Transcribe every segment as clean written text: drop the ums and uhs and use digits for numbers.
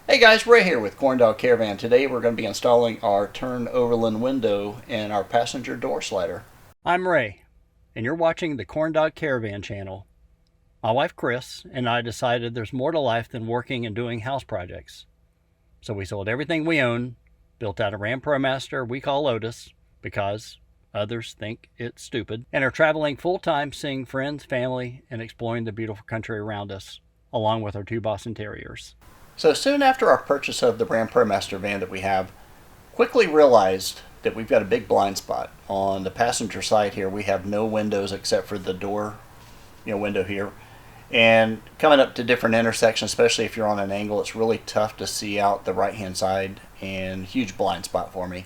Hey guys, Ray here with Corn Dog Caravan. Today we're going to be installing our Tern Overland window and our passenger door slider. I'm Ray, and you're watching the Corn Dog Caravan channel. My wife Chris and I decided there's more to life than working and doing house projects. So we sold everything we own, built out a Ram Promaster we call Lotus because others think it's stupid, and are traveling full-time seeing friends, family, and exploring the beautiful country around us, along with our 2 Boston Terriers. So soon after our purchase of the Ram Promaster van that we have, quickly realized that we've got a big blind spot. On the passenger side here, we have no windows except for the door, window here. And coming up to different intersections, especially if you're on an angle, it's really tough to see out the right-hand side, and huge blind spot for me.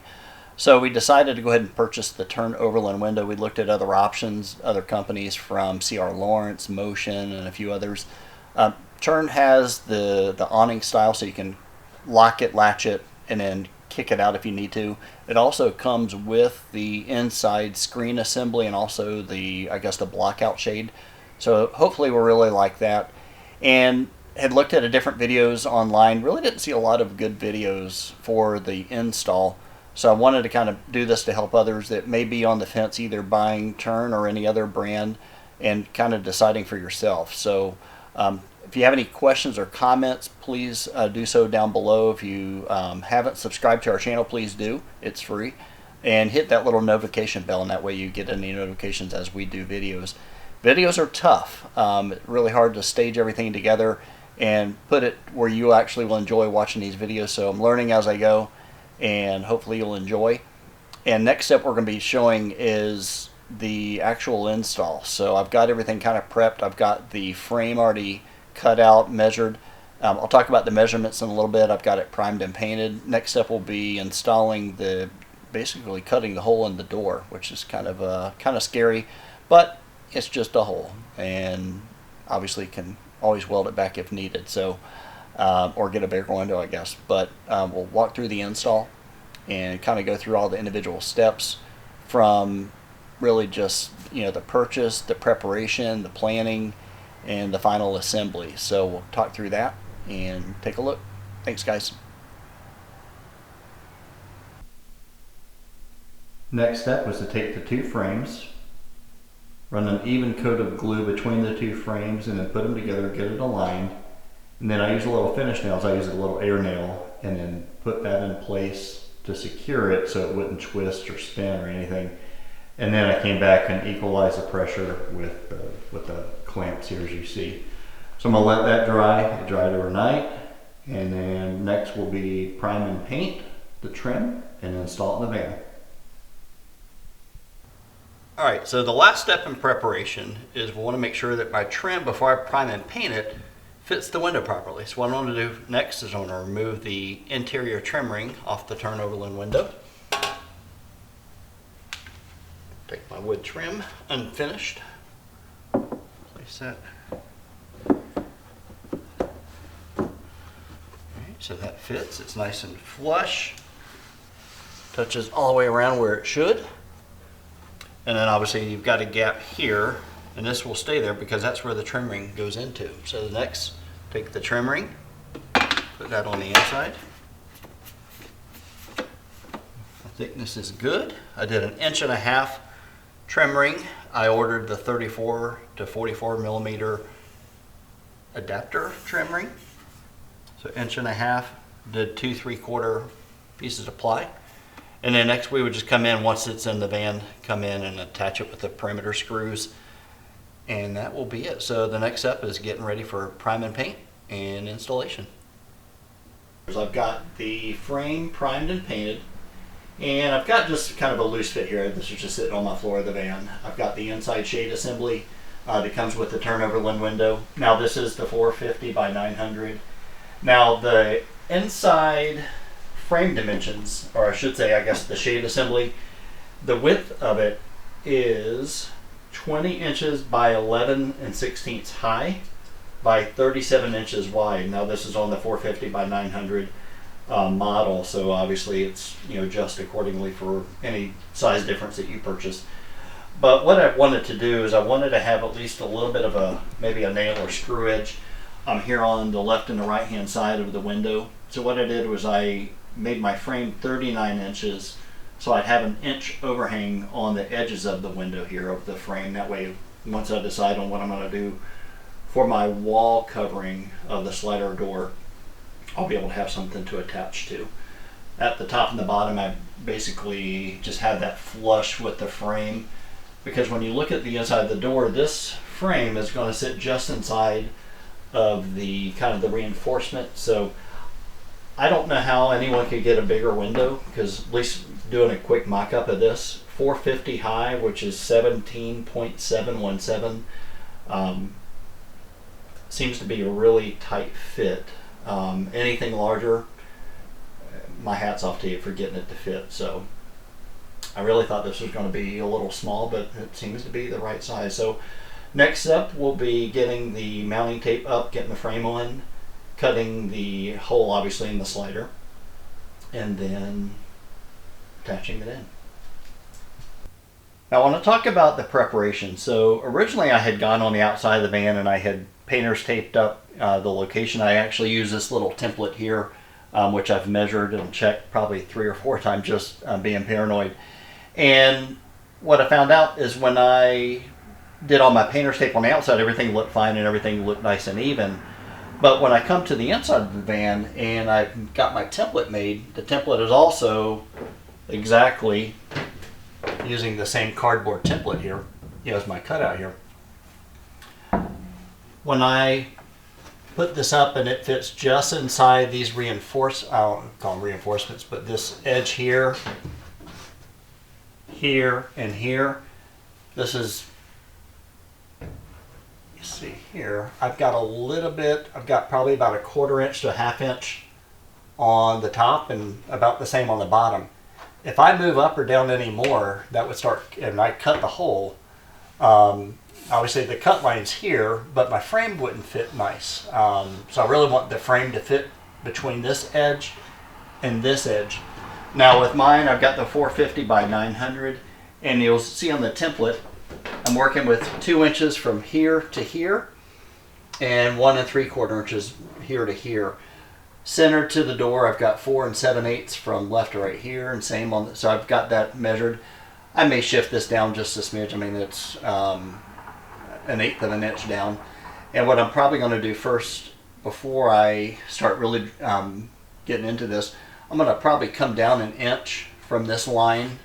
So we decided to go ahead and purchase the Tern Overland window. We looked at other options, other companies from C.R. Lawrence, Motion, and a few others. Tern has the awning style, so you can lock it, latch it, and then kick it out if you need to. It also comes with the inside screen assembly and also the blockout shade. So hopefully we'll really like that. And had looked at different videos online. Really didn't see a lot of good videos for the install. So I wanted to kind of do this to help others that may be on the fence, either buying Tern or any other brand, and kind of deciding for yourself. So if you have any questions or comments, please do so down below. If you haven't subscribed to our channel, please do. It's free. And hit that little notification bell, and that way you get any notifications as we do videos. Videos are tough. It's really hard to stage everything together and put it where you actually will enjoy watching these videos. So I'm learning as I go, and hopefully you'll enjoy. And next step we're going to be showing is the actual install. So I've got everything kind of prepped. I've got the frame already cut out, measured. I'll talk about the measurements in a little bit. I've got it primed and painted. Next step will be installing basically cutting the hole in the door, which is kind of scary, but it's just a hole, and obviously can always weld it back if needed. So or get a bigger window, I guess. But we'll walk through the install and kind of go through all the individual steps from really just the purchase, the preparation, the planning, and the final assembly. So we'll talk through that and take a look. Thanks, guys. Next step was to take the 2 frames, run an even coat of glue between the 2 frames, and then put them together, get it aligned. And then I use a little finish nails. I use a little air nail, and then put that in place to secure it so it wouldn't twist or spin or anything. And then I came back and equalized the pressure with the clamps here, as you see. So I'm gonna let that dry. It dried overnight, and then next will be prime and paint the trim and install it in the van. All right, so the last step in preparation is we want to make sure that my trim, before I prime and paint it, fits the window properly. So what I'm going to do next is I'm going to remove the interior trim ring off the Tern Overland window. Take my wood trim unfinished, place that. Alright, so that fits, it's nice and flush, touches all the way around where it should. And then obviously you've got a gap here, and this will stay there because that's where the trim ring goes into. So the next, take the trim ring, put that on the inside. The thickness is good. I did 1.5 inch trim ring. I ordered the 34 to 44 millimeter adapter trim ring. So 1.5 inch, did 2 3/4 pieces of ply. And then next we would just come in, once it's in the van, come in and attach it with the perimeter screws. And that will be it. So the next step is getting ready for prime and paint and installation. I've got the frame primed and painted. And I've got just kind of a loose fit here. This is just sitting on my floor of the van. I've got the inside shade assembly that comes with the Tern Overland window. Now this is the 450 by 900. Now the inside frame dimensions, or I should say, I guess the shade assembly, the width of it is 20 inches by 11/16 high by 37 inches wide. Now this is on the 450 by 900 model, so obviously it's just accordingly for any size difference that you purchase. But what I wanted to do is I wanted to have at least a little bit of maybe a nail or screw edge I'm here on the left and the right hand side of the window. So what I did was I made my frame 39 inches, so I'd have an inch overhang on the edges of the window here of the frame. That way, once I decide on what I'm going to do for my wall covering of the slider door, I'll be able to have something to attach to. At the top and the bottom, I basically just have that flush with the frame, because when you look at the inside of the door, this frame is going to sit just inside of the kind of the reinforcement. So I don't know how anyone could get a bigger window, because at least doing a quick mock-up of this, 450 high, which is 17.717, seems to be a really tight fit. Anything larger, my hat's off to you for getting it to fit. So I really thought this was going to be a little small, but it seems to be the right size. So next up, we'll be getting the mounting tape up, getting the frame on, cutting the hole obviously in the slider, and then attaching it in. Now I want to talk about the preparation. So originally I had gone on the outside of the van and I had painters taped up the location. I actually use this little template here, which I've measured and checked probably 3 or 4 times, just being paranoid. And what I found out is when I did all my painter's tape on the outside, everything looked fine and everything looked nice and even. But when I come to the inside of the van and I've got my template made, the template is also exactly using the same cardboard template here, as my cutout here. When I put this up and it fits just inside these I don't call them reinforcements, but this edge here, here, and here, this is, you see here, I've got a little bit, I've got probably about a 1/4 inch to a 1/2 inch on the top and about the same on the bottom. If I move up or down any more, that would start, and I cut the hole, obviously the cut line's here, but my frame wouldn't fit nice. So I really want the frame to fit between this edge and this edge. Now with mine, I've got the 450 by 900, and you'll see on the template, I'm working with 2 inches from here to here, and 1 3/4 inches here to here. Center to the door, I've got 4 7/8 from left to right here, and same on so I've got that measured. I may shift this down just a smidge. I mean, it's 1/8 of an inch down. And what I'm probably going to do first, before I start really getting into this, I'm going to probably come down 1 inch from this line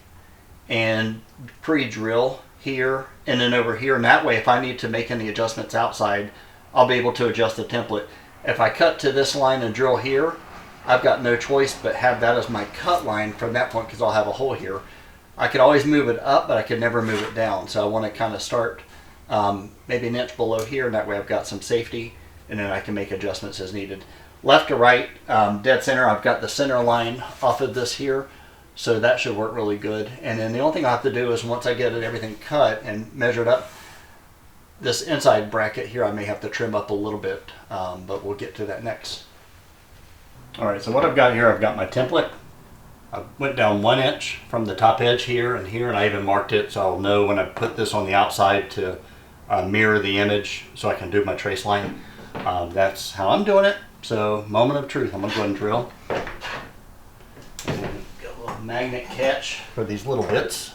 and pre-drill here and then over here. And that way, if I need to make any adjustments outside, I'll be able to adjust the template. If I cut to this line and drill here, I've got no choice but have that as my cut line from that point, because I'll have a hole here. I could always move it up, but I could never move it down. So I want to kind of start maybe 1 inch below here, and that way I've got some safety, and then I can make adjustments as needed. Left to right, dead center, I've got the center line off of this here, so that should work really good. And then the only thing I have to do is, once I get everything cut and measured up, this inside bracket here I may have to trim up a little bit, but we'll get to that next. Alright, so what I've got here, I've got my template. I went down 1 inch from the top edge here, and I even marked it so I'll know when I put this on the outside to mirror the image so I can do my trace line. That's how I'm doing it. So, moment of truth, I'm going to go ahead and drill. And get a little magnet catch for these little bits.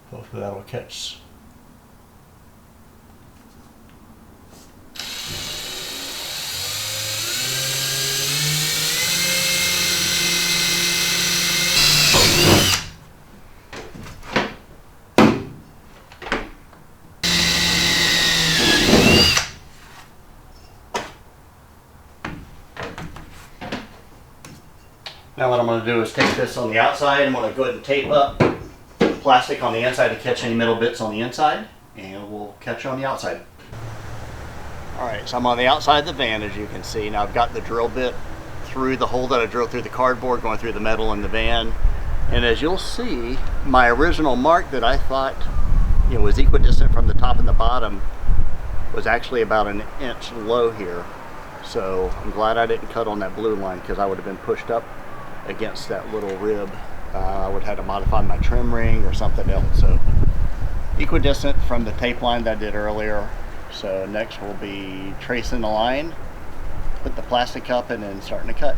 Hopefully that'll catch. Now what I'm going to do is take this on the outside. I'm going to go ahead and tape up plastic on the inside to catch any middle bits on the inside, and we'll catch you on the outside. Alright, so I'm on the outside of the van, as you can see. Now I've got the drill bit through the hole that I drilled through the cardboard, going through the metal in the van. And as you'll see, my original mark that I thought was equidistant from the top and the bottom was actually about 1 inch low here. So I'm glad I didn't cut on that blue line, because I would have been pushed up against that little rib. I would have had to modify my trim ring or something else. So equidistant from the tape line that I did earlier. So next we'll be tracing the line, put the plastic up, and then starting to cut.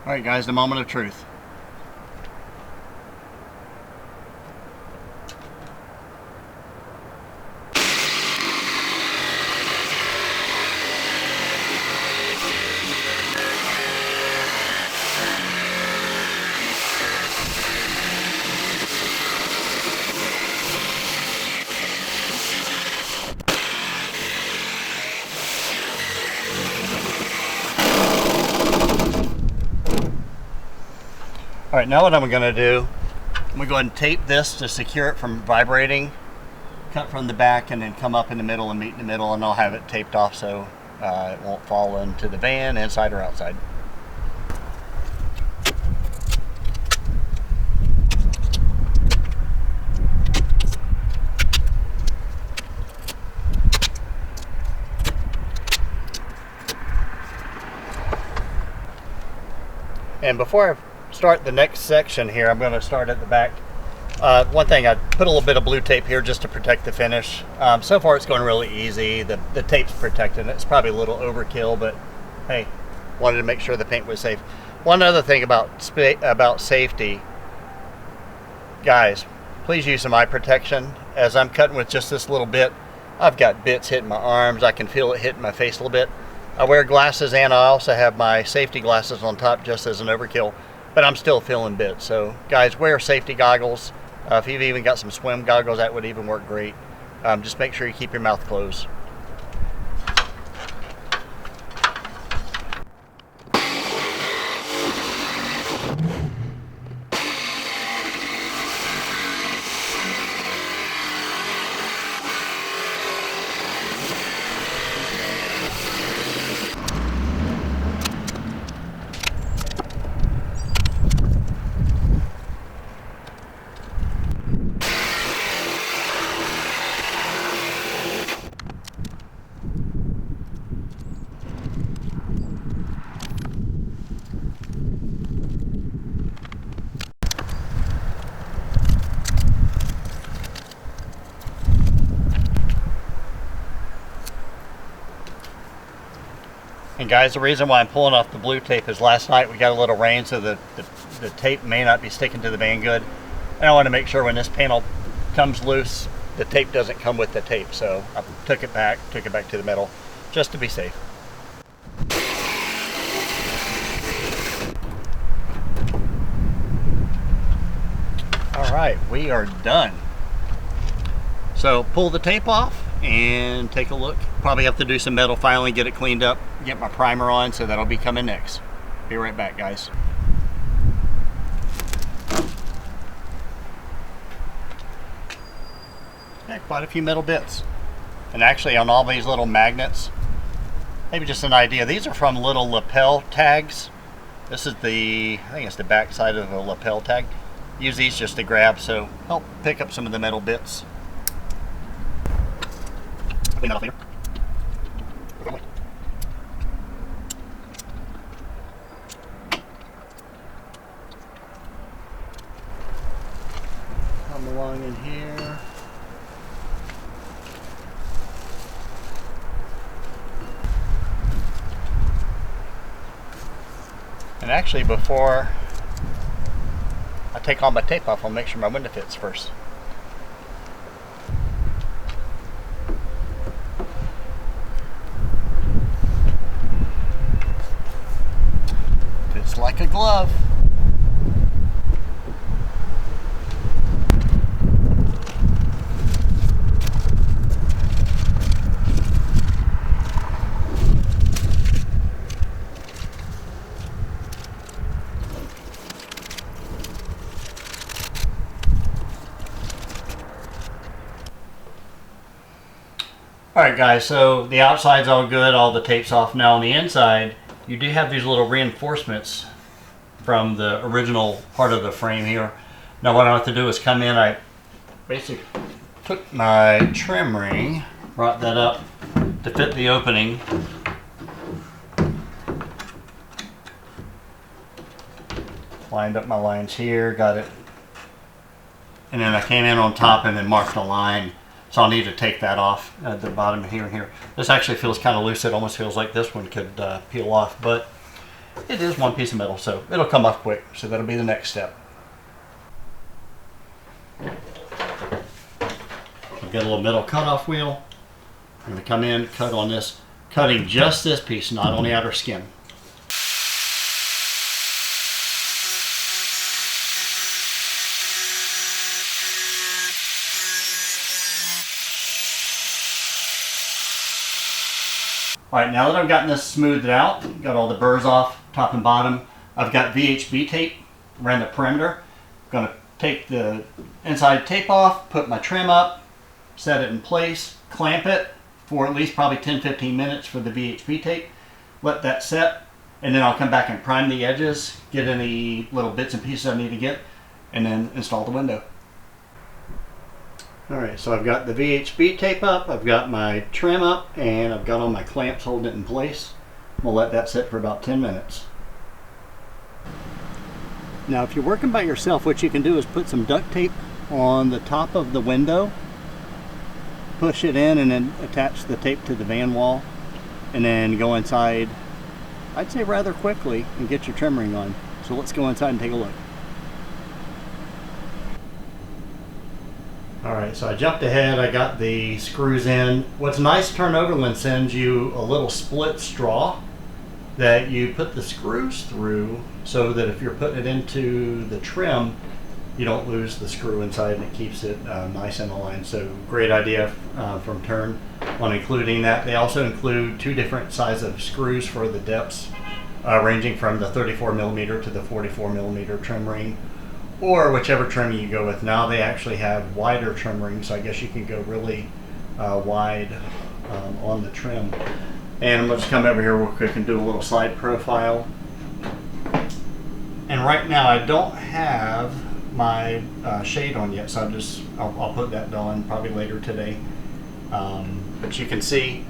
Alright guys, the moment of truth. Alright, now what I'm going to do, I'm going to go ahead and tape this to secure it from vibrating, cut from the back, and then come up in the middle and meet in the middle, and I'll have it taped off so it won't fall into the van, inside or outside. And before I start the next section here, I'm going to start at the back. One thing, I put a little bit of blue tape here just to protect the finish. So far it's going really easy. The tape's protecting it. It's probably a little overkill, but hey, wanted to make sure the paint was safe. One other thing about safety, guys, please use some eye protection. As I'm cutting with just this little bit, I've got bits hitting my arms. I can feel it hitting my face a little bit. I wear glasses, and I also have my safety glasses on top just as an overkill, but I'm still feeling bits. So guys, wear safety goggles. If you've even got some swim goggles, that would even work great. Just make sure you keep your mouth closed. And guys, the reason why I'm pulling off the blue tape is last night we got a little rain, so the tape may not be sticking to the van good. And I want to make sure when this panel comes loose, the tape doesn't come with the tape. So I took it back to the middle, just to be safe. All right, we are done. So pull the tape off and take a look. Probably have to do some metal filing, get it cleaned up, get my primer on, so that'll be coming next. Be right back, guys. Yeah, quite a few metal bits. And actually on all these little magnets, maybe just an idea, these are from little lapel tags. This is I think it's the back side of a lapel tag. Use these just to grab, so help pick up some of the metal bits. Clean that off later. Come along in here. And actually, before I take all my tape off, I'll make sure my window fits first. Fits like a glove. Alright guys, so the outside's all good, all the tape's off. Now on the inside, you do have these little reinforcements from the original part of the frame here. Now what I have to do is come in, I basically took my trim ring, brought that up to fit the opening. Lined up my lines here, got it. And then I came in on top and then marked a line. So I'll need to take that off at the bottom here and here. This actually feels kind of loose. It almost feels like this one could peel off, but it is one piece of metal, so it'll come off quick. So that'll be the next step. I've got a little metal cutoff wheel. I'm going to come in, cut on this, cutting just this piece, not on the outer skin. Alright, now that I've gotten this smoothed out, got all the burrs off, top and bottom, I've got VHB tape around the perimeter. I'm going to take the inside tape off, put my trim up, set it in place, clamp it for at least probably 10-15 minutes for the VHB tape, let that set, and then I'll come back and prime the edges, get any little bits and pieces I need to get, and then install the window. Alright, so I've got the VHB tape up, I've got my trim up, and I've got all my clamps holding it in place. We'll let that sit for about 10 minutes. Now if you're working by yourself, what you can do is put some duct tape on the top of the window, push it in, and then attach the tape to the van wall, and then go inside, I'd say rather quickly, and get your trim ring on. So let's go inside and take a look. Alright, so I jumped ahead, I got the screws in. What's nice, Tern Overland sends you a little split straw that you put the screws through so that if you're putting it into the trim, you don't lose the screw inside and it keeps it nice and aligned. So great idea from Tern on including that. They also include 2 different sizes of screws for the depths, ranging from the 34mm to the 44mm trim ring, or whichever trim you go with. Now they actually have wider trim rings, so I guess you can go really wide on the trim. And I'm going to just come over here real quick and do a little side profile. And right now I don't have my shade on yet, so I'll put that on probably later today. But you can see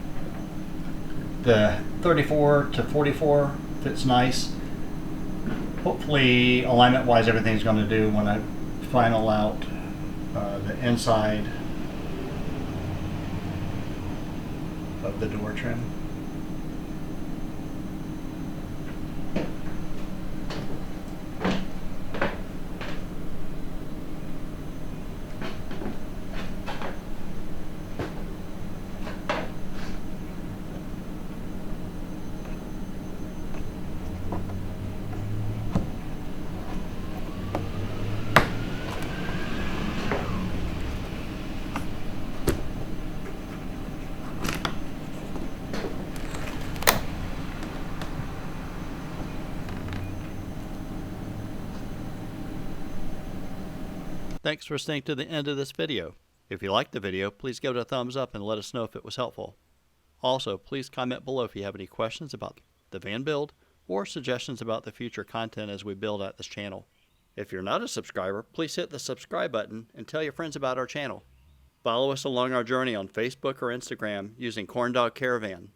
the 34 to 44 fits nice. Hopefully, alignment-wise, everything's going to do when I final out the inside of the door trim. Thanks for staying to the end of this video. If you liked the video, please give it a thumbs up and let us know if it was helpful. Also, please comment below if you have any questions about the van build or suggestions about the future content as we build out this channel. If you're not a subscriber, please hit the subscribe button and tell your friends about our channel. Follow us along our journey on Facebook or Instagram using Corn Dog Caravan.